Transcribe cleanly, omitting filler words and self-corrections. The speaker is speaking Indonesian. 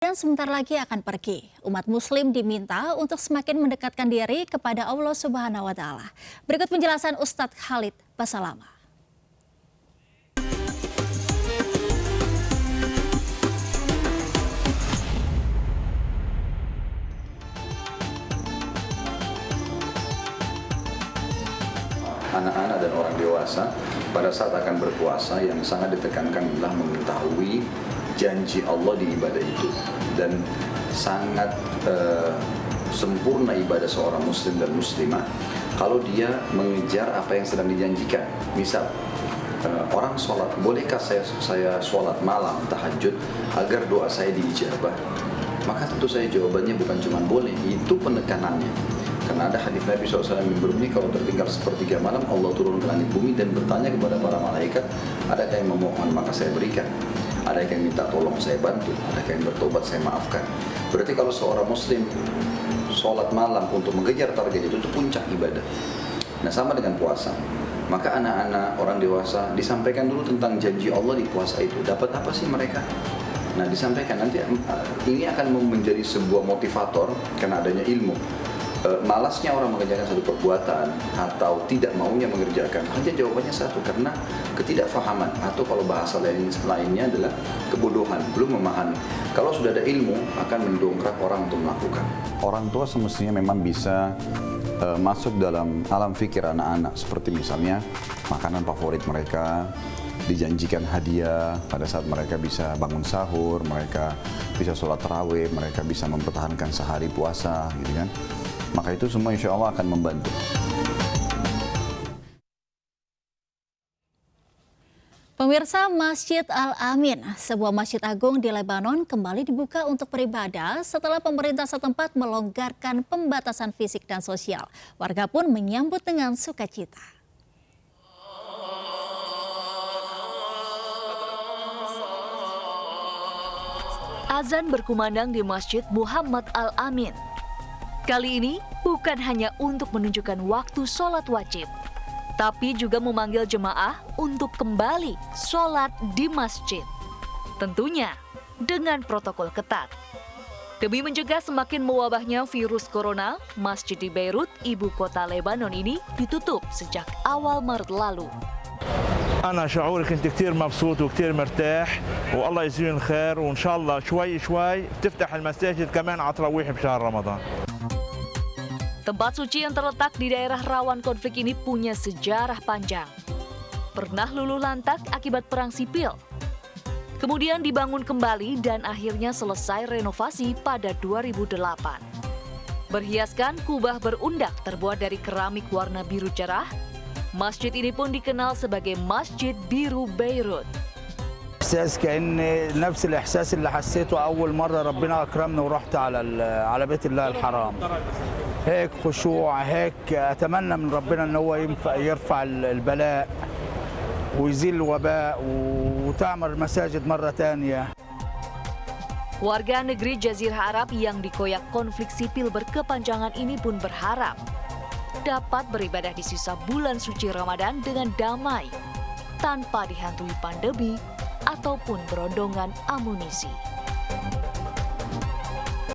Dan sebentar lagi akan pergi. Umat muslim diminta untuk semakin mendekatkan diri kepada Allah Subhanahu wa taala. Berikut penjelasan Ustadz Khalid Basalamah. Anak-anak dan orang dewasa pada saat akan berpuasa yang sangat ditekankan adalah mengetahui janji Allah di ibadah itu, dan sangat sempurna ibadah seorang muslim dan muslimah kalau dia mengejar apa yang sedang dijanjikan. Misal orang sholat, bolehkah saya sholat malam tahajud agar doa saya diijabah? Maka tentu saya jawabannya bukan cuma boleh, itu penekanannya. Karena ada hadis Nabi SAW yang berbunyi, kalau tertinggal sepertiga malam Allah turun ke langit bumi dan bertanya kepada para malaikat, adakah yang memohon maka saya berikan, adakah yang minta tolong saya bantu, adakah yang bertobat saya maafkan. Berarti kalau seorang muslim sholat malam untuk mengejar target itu puncak ibadah. Nah, sama dengan puasa. Maka anak-anak, orang dewasa disampaikan dulu tentang janji Allah di puasa itu. Dapat apa sih mereka? Nah, disampaikan nanti ini akan menjadi sebuah motivator karena adanya ilmu. Malasnya orang mengerjakan satu perbuatan atau tidak maunya mengerjakan, hanya jawabannya satu, karena ketidakfahaman, atau kalau bahasa lainnya adalah kebodohan, belum memahami. Kalau sudah ada ilmu akan mendongkrak orang untuk melakukan. Orang tua semestinya memang bisa masuk dalam alam fikir anak-anak, seperti misalnya makanan favorit mereka, dijanjikan hadiah pada saat mereka bisa bangun sahur, mereka bisa sholat tarawih, mereka bisa mempertahankan sehari puasa, gitu kan. Maka itu semua insya Allah akan membantu. Pemirsa, Masjid Al-Amin, sebuah masjid agung di Lebanon, kembali dibuka untuk beribadah setelah pemerintah setempat melonggarkan pembatasan fisik dan sosial. Warga pun menyambut dengan sukacita. Azan berkumandang di Masjid Muhammad Al-Amin. Kali ini bukan hanya untuk menunjukkan waktu sholat wajib, tapi juga memanggil jemaah untuk kembali sholat di masjid. Tentunya dengan protokol ketat. Demi mencegah semakin mewabahnya virus corona, masjid di Beirut, ibu kota Lebanon ini ditutup sejak awal Maret lalu. أنا شعوري كنت كثير مبسوط وكثير مرتاح والله يجزيهم الخير وإن شاء الله شوي شوي تفتح المساجد كمان على تراويح بشهر رمضان. Tempat suci yang terletak di daerah rawan konflik ini punya sejarah panjang. Pernah luluh lantak akibat perang sipil. Kemudian dibangun kembali dan akhirnya selesai renovasi pada 2008. Berhiaskan kubah berundak terbuat dari keramik warna biru cerah, masjid ini pun dikenal sebagai Masjid Biru Beirut. إحساس كأن نفس الإحساس اللي حسيته أول مرة ربنا أكرمنا ورحت على بيت الله الحرام. هيك خشوع، هيك أتمنى من ربنا إن هو يرفع البلاء ويزيل الوباء وتعمر المساجد مرة تانية. Warga negeri Jazirah Arab yang dikoyak konflik sipil berkepanjangan ini pun berharap dapat beribadah di sisa bulan suci Ramadan dengan damai, tanpa dihantui pandemi ataupun berondongan amunisi.